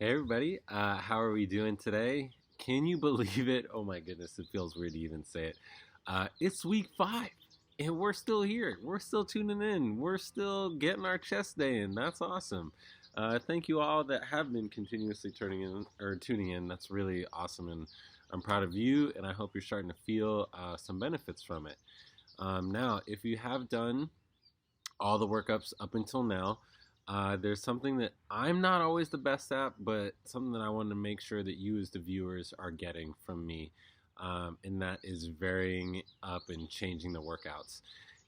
Hey everybody, how are we doing today? Can you believe it? Oh my goodness, it feels weird to even say it. It's week 5, and we're still here. We're still tuning in. We're still getting our chest day in. That's awesome. Thank you all that have been continuously turning in or tuning in. That's really awesome, and I'm proud of you. And I hope you're starting to feel some benefits from it. Now, if you have done all the workups up until now. There's something that I'm not always the best at, but something that I want to make sure that you, as the viewers, are getting from me, and that is varying up and changing the workouts.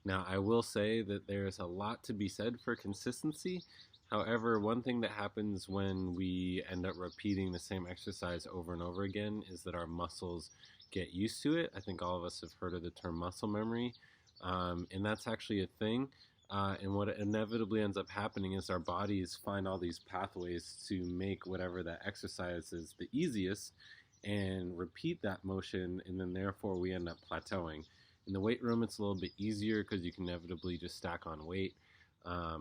Now, I will say that there's a lot to be said for consistency. However, one thing that happens when we end up repeating the same exercise over and over again is that our muscles get used to it. I think all of us have heard of the term muscle memory, and that's actually a thing. And what inevitably ends up happening is our bodies find all these pathways to make whatever that exercise is the easiest and repeat that motion, and then therefore we end up plateauing. In the weight room, it's a little bit easier because you can inevitably just stack on weight.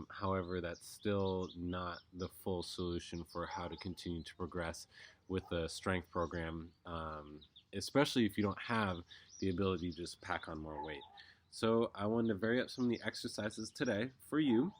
However, that's still not the full solution for how to continue to progress with the strength program, especially if you don't have the ability to just pack on more weight. So I wanted to vary up some of the exercises today for you,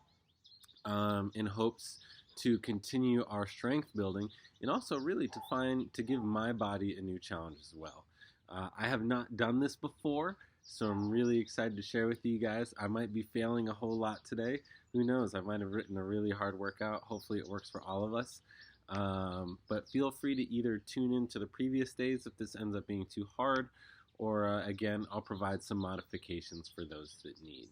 in hopes to continue our strength building and also really to give my body a new challenge as well. I have not done this before, so I'm really excited to share with you guys. I might be failing a whole lot today. Who knows? I might have written a really hard workout. Hopefully it works for all of us. But feel free to either tune in to the previous days if this ends up being too hard, or again, I'll provide some modifications for those that need.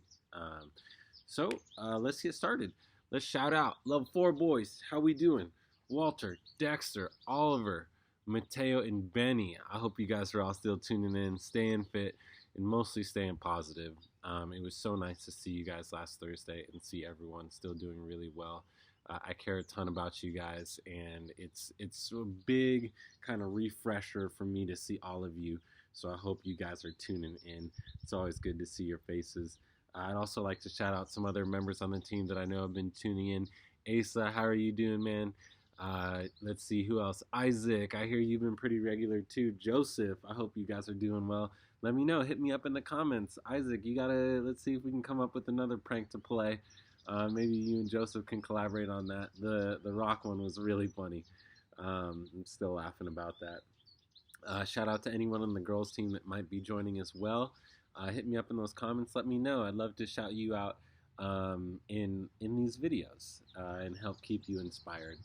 So let's get started. Let's shout out Love 4 Boys. How we doing? Walter, Dexter, Oliver, Mateo, and Benny. I hope you guys are all still tuning in, staying fit, and mostly staying positive. It was so nice to see you guys last Thursday and see everyone still doing really well. I care a ton about you guys, and it's a big kind of refresher for me to see all of you. So I hope you guys are tuning in. It's always good to see your faces. I'd also like to shout out some other members on the team that I know have been tuning in. Asa, how are you doing, man? Let's see who else. Isaac, I hear you've been pretty regular too. Joseph, I hope you guys are doing well. Let me know. Hit me up in the comments. Isaac, you gotta. Let's see if we can come up with another prank to play. Maybe you and Joseph can collaborate on that. The rock one was really funny. I'm still laughing about that. Shout out to anyone on the girls team that might be joining as well. Hit me up in those comments. Let me know. I'd love to shout you out in these videos and help keep you inspired.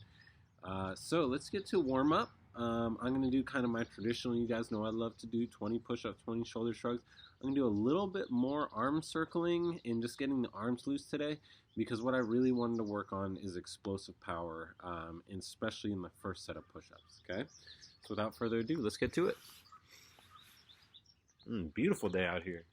So let's get to warm up. I'm going to do kind of my traditional. You guys know I love to do 20 push-ups, 20 shoulder shrugs. I'm going to do a little bit more arm circling and just getting the arms loose today, because what I really wanted to work on is explosive power, and especially in the first set of push-ups. Okay. So without further ado, let's get to it. Beautiful day out here.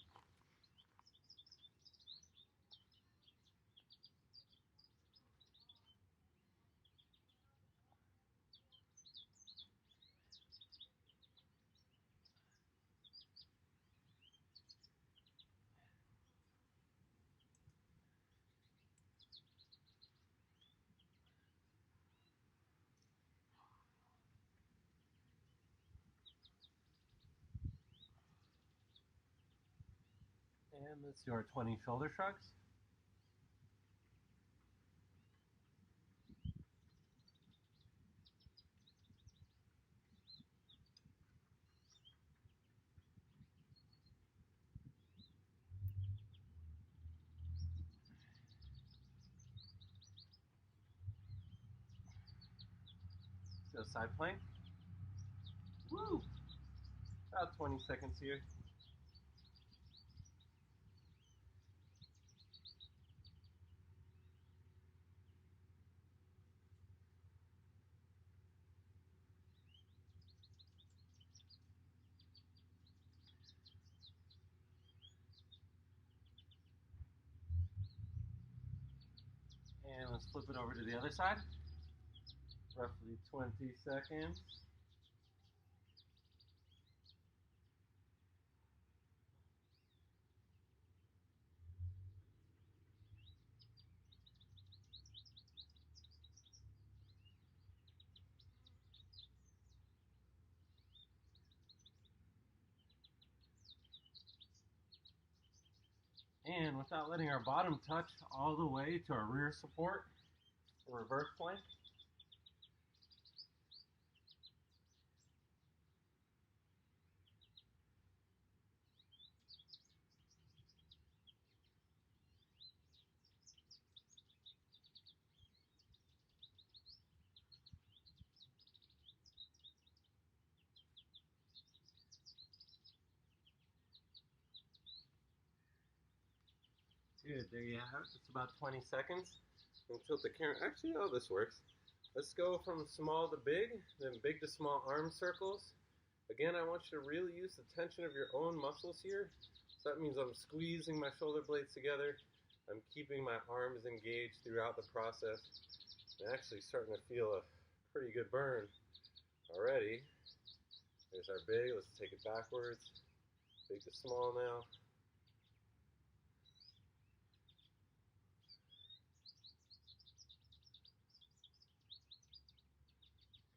And let's do our 20 shoulder shrugs. Let's go side plank. Woo! About 20 seconds here. And let's flip it over to the other side. Roughly 20 seconds. And without letting our bottom touch all the way to our rear support, reverse plank. Good, there you have it. It's about 20 seconds. And tilt the camera. Actually, oh, this works. Let's go from small to big, then big to small arm circles. Again, I want you to really use the tension of your own muscles here. So that means I'm squeezing my shoulder blades together. I'm keeping my arms engaged throughout the process. I'm actually starting to feel a pretty good burn already. There's our big. Let's take it backwards. Big to small now.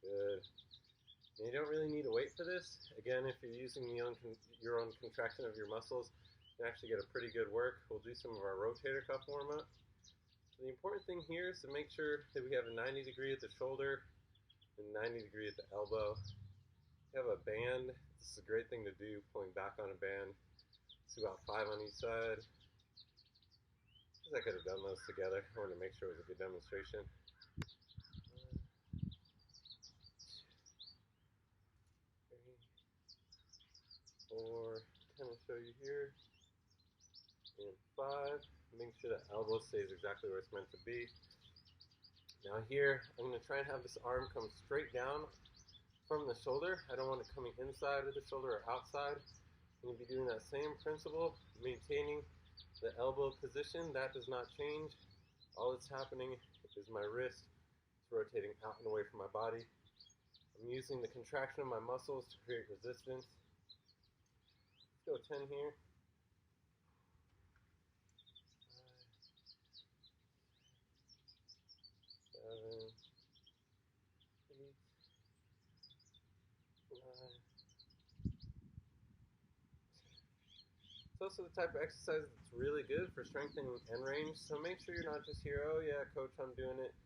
Good. And you don't really need to wait for this. Again, if you're using your own contraction of your muscles, you can actually get a pretty good work. We'll do some of our rotator cuff warm-up. So the important thing here is to make sure that we have a 90 degree at the shoulder and 90 degree at the elbow. If you have a band, this is a great thing to do, pulling back on a band. It's about 5 on each side. I could have done those together. I wanted to make sure it was a good demonstration. 4, kind of show you here, and 5, make sure that elbow stays exactly where it's meant to be. Now here, I'm going to try and have this arm come straight down from the shoulder. I don't want it coming inside of the shoulder or outside. I'm going to be doing that same principle, maintaining the elbow position. That does not change. All that's happening is my wrist is rotating out and away from my body. I'm using the contraction of my muscles to create resistance. Let's go 10 here. 5, 7, 8, 9. It's also the type of exercise that's really good for strengthening end range. So make sure you're not just here, oh yeah, coach, I'm doing it.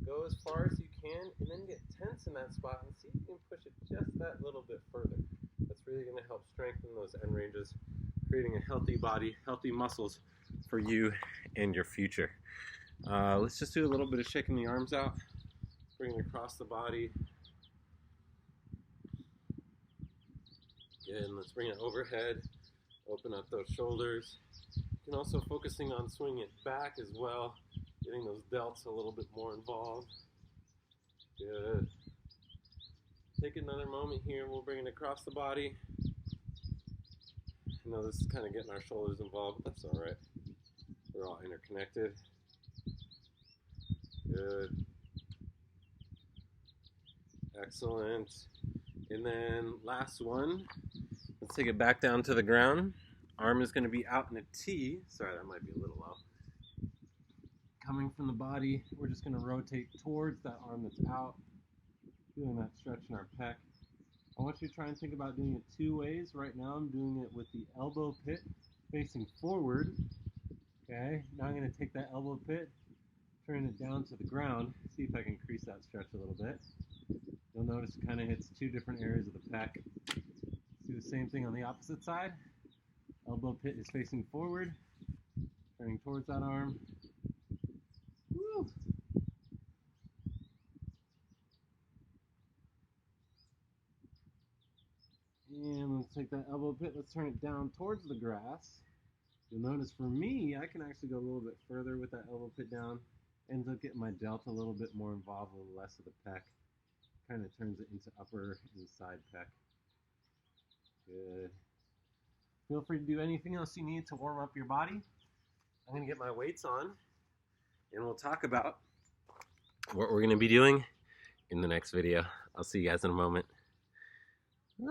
Go as far as you can and then get tense in that spot and see if you can push it just that little bit further. That's really going to help strengthen those end ranges, creating a healthy body, healthy muscles for you and your future. Let's just do a little bit of shaking the arms out, bring it across the body. Good, and let's bring it overhead, open up those shoulders. You can also focusing on swinging it back as well, getting those delts a little bit more involved. Good. Take another moment here, we'll bring it across the body. I know this is kind of getting our shoulders involved, but that's all right. We're all interconnected. Good. Excellent. And then last one. Let's take it back down to the ground. Arm is going to be out in a T. Sorry, that might be a little low. Coming from the body, we're just going to rotate towards that arm that's out. Feeling that stretch in our pec. I want you to try and think about doing it 2 ways. Right now I'm doing it with the elbow pit facing forward. Okay, now I'm going to take that elbow pit, turn it down to the ground, see if I can increase that stretch a little bit. You'll notice it kind of hits 2 different areas of the pec. Do the same thing on the opposite side. Elbow pit is facing forward, turning towards that arm. Woo! And let's take that elbow pit, let's turn it down towards the grass. You'll notice for me, I can actually go a little bit further with that elbow pit down. Ends up getting my delta a little bit more involved, a little less of the pec. Kind of turns it into upper and side pec. Good. Feel free to do anything else you need to warm up your body. I'm going to get my weights on, and we'll talk about what we're going to be doing in the next video. I'll see you guys in a moment.